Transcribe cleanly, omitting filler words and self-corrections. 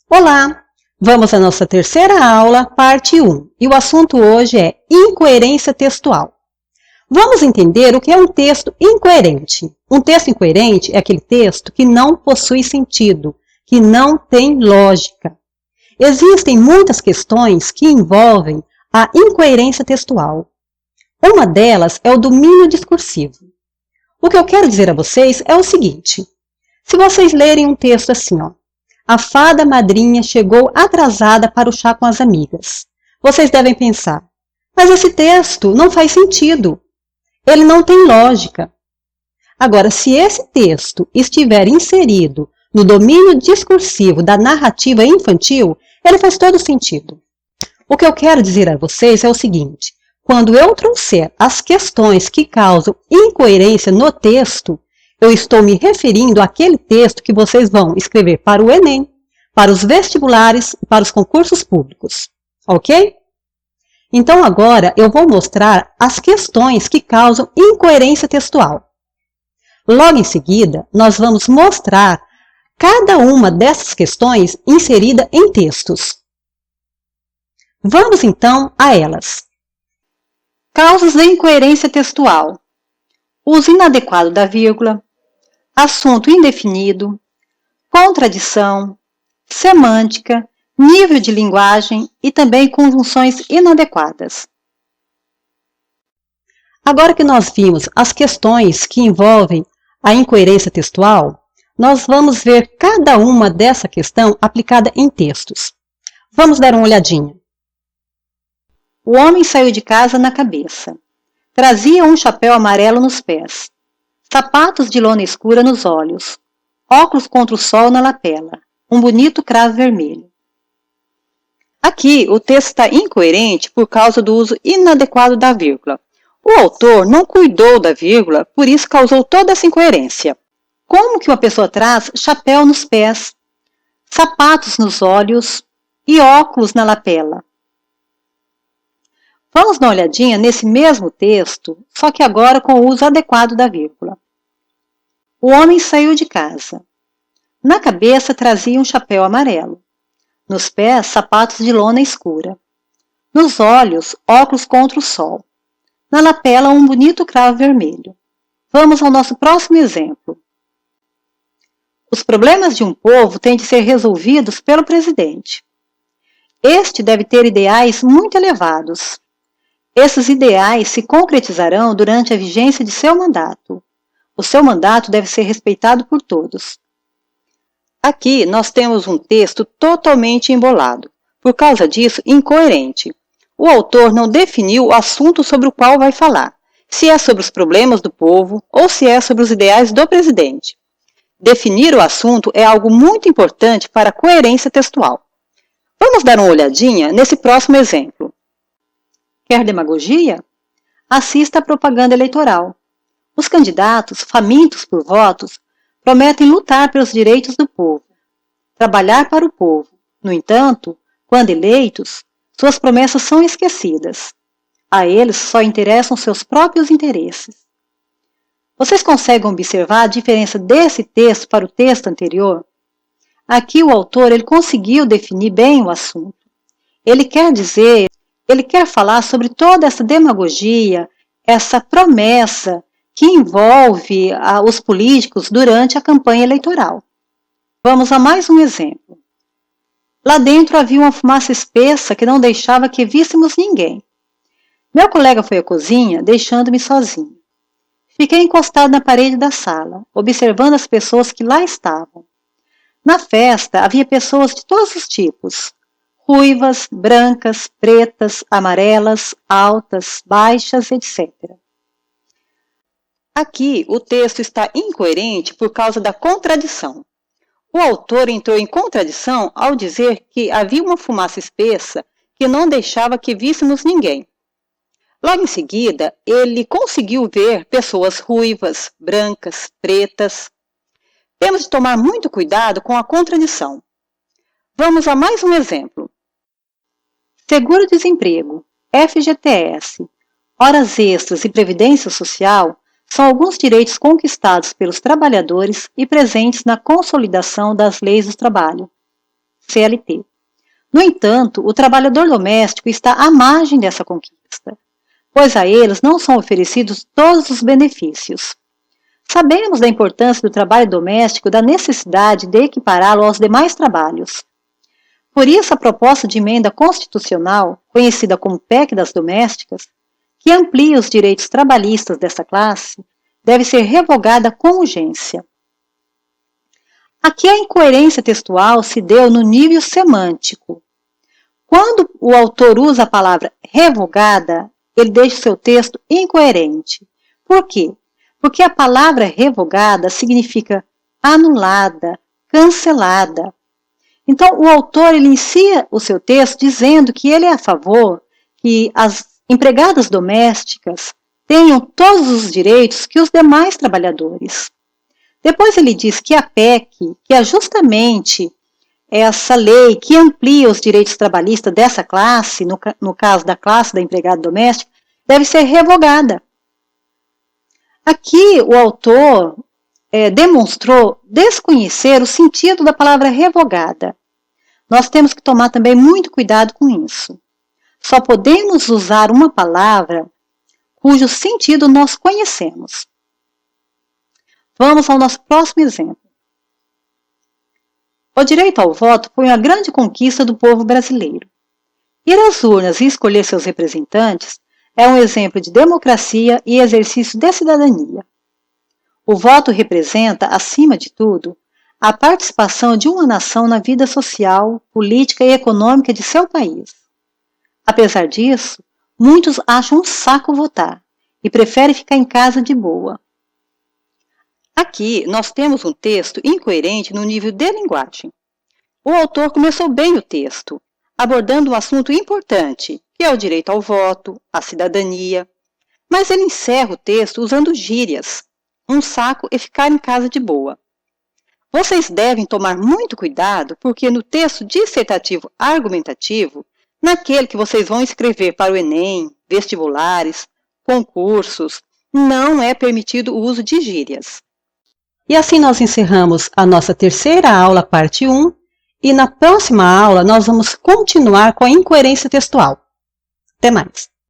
Olá! Vamos à nossa terceira aula, parte 1, e o assunto hoje é incoerência textual. Vamos entender o que é um texto incoerente. Um texto incoerente é aquele texto que não possui sentido, que não tem lógica. Existem muitas questões que envolvem a incoerência textual. Uma delas é o domínio discursivo. O que eu quero dizer a vocês é o seguinte: se vocês lerem um texto assim, a fada madrinha chegou atrasada para o chá com as amigas. Vocês devem pensar, mas esse texto não faz sentido. Ele não tem lógica. Agora, se esse texto estiver inserido no domínio discursivo da narrativa infantil, ele faz todo sentido. O que eu quero dizer a vocês é o seguinte: quando eu trouxer as questões que causam incoerência no texto, eu estou me referindo àquele texto que vocês vão escrever para o Enem, para os vestibulares e para os concursos públicos. Ok? Então agora eu vou mostrar as questões que causam incoerência textual. Logo em seguida, nós vamos mostrar cada uma dessas questões inserida em textos. Vamos então a elas. Causas de incoerência textual: uso inadequado da vírgula, assunto indefinido, contradição, semântica, nível de linguagem e também conjunções inadequadas. Agora que nós vimos as questões que envolvem a incoerência textual, nós vamos ver cada uma dessa questão aplicada em textos. Vamos dar uma olhadinha. O homem saiu de casa na cabeça. Trazia um chapéu amarelo nos pés, sapatos de lona escura nos olhos, óculos contra o sol na lapela, um bonito cravo vermelho. Aqui o texto está incoerente por causa do uso inadequado da vírgula. O autor não cuidou da vírgula, por isso causou toda essa incoerência. Como que uma pessoa traz chapéu nos pés, sapatos nos olhos e óculos na lapela? Vamos dar uma olhadinha nesse mesmo texto, só que agora com o uso adequado da vírgula. O homem saiu de casa. Na cabeça trazia um chapéu amarelo. Nos pés, sapatos de lona escura. Nos olhos, óculos contra o sol. Na lapela, um bonito cravo vermelho. Vamos ao nosso próximo exemplo. Os problemas de um povo têm de ser resolvidos pelo presidente. Este deve ter ideais muito elevados. Esses ideais se concretizarão durante a vigência de seu mandato. O seu mandato deve ser respeitado por todos. Aqui nós temos um texto totalmente embolado, por causa disso incoerente. O autor não definiu o assunto sobre o qual vai falar, se é sobre os problemas do povo ou se é sobre os ideais do presidente. Definir o assunto é algo muito importante para a coerência textual. Vamos dar uma olhadinha nesse próximo exemplo. Quer demagogia? Assista à propaganda eleitoral. Os candidatos, famintos por votos, prometem lutar pelos direitos do povo, trabalhar para o povo. No entanto, quando eleitos, suas promessas são esquecidas. A eles só interessam seus próprios interesses. Vocês conseguem observar a diferença desse texto para o texto anterior? Aqui o autor ele conseguiu definir bem o assunto. Ele quer falar sobre toda essa demagogia, essa promessa que envolve os políticos durante a campanha eleitoral. Vamos a mais um exemplo. Lá dentro havia uma fumaça espessa que não deixava que víssemos ninguém. Meu colega foi à cozinha, deixando-me sozinho. Fiquei encostado na parede da sala, observando as pessoas que lá estavam. Na festa havia pessoas de todos os tipos: ruivas, brancas, pretas, amarelas, altas, baixas, etc. Aqui o texto está incoerente por causa da contradição. O autor entrou em contradição ao dizer que havia uma fumaça espessa que não deixava que víssemos ninguém. Logo em seguida, ele conseguiu ver pessoas ruivas, brancas, pretas. Temos de tomar muito cuidado com a contradição. Vamos a mais um exemplo. Seguro-desemprego, FGTS, horas extras e previdência social são alguns direitos conquistados pelos trabalhadores e presentes na consolidação das leis do trabalho. CLT. No entanto, o trabalhador doméstico está à margem dessa conquista, pois a eles não são oferecidos todos os benefícios. Sabemos da importância do trabalho doméstico e da necessidade de equipará-lo aos demais trabalhos. Por isso, a proposta de emenda constitucional, conhecida como PEC das Domésticas, que amplia os direitos trabalhistas dessa classe, deve ser revogada com urgência. Aqui a incoerência textual se deu no nível semântico. Quando o autor usa a palavra revogada, ele deixa o seu texto incoerente. Por quê? Porque a palavra revogada significa anulada, cancelada. Então, o autor ele inicia o seu texto dizendo que ele é a favor que as empregadas domésticas tenham todos os direitos que os demais trabalhadores. Depois ele diz que a PEC, que é justamente essa lei que amplia os direitos trabalhistas dessa classe, no caso da classe da empregada doméstica, deve ser revogada. Aqui o autor demonstrou desconhecer o sentido da palavra revogada. Nós temos que tomar também muito cuidado com isso. Só podemos usar uma palavra cujo sentido nós conhecemos. Vamos ao nosso próximo exemplo. O direito ao voto foi uma grande conquista do povo brasileiro. Ir às urnas e escolher seus representantes é um exemplo de democracia e exercício de cidadania. O voto representa, acima de tudo, a participação de uma nação na vida social, política e econômica de seu país. Apesar disso, muitos acham um saco votar e preferem ficar em casa de boa. Aqui nós temos um texto incoerente no nível de linguagem. O autor começou bem o texto, abordando um assunto importante, que é o direito ao voto, à cidadania, mas ele encerra o texto usando gírias, um saco e ficar em casa de boa. Vocês devem tomar muito cuidado, porque no texto dissertativo argumentativo, naquele que vocês vão escrever para o Enem, vestibulares, concursos, não é permitido o uso de gírias. E assim nós encerramos a nossa terceira aula, parte 1, e na próxima aula nós vamos continuar com a incoerência textual. Até mais!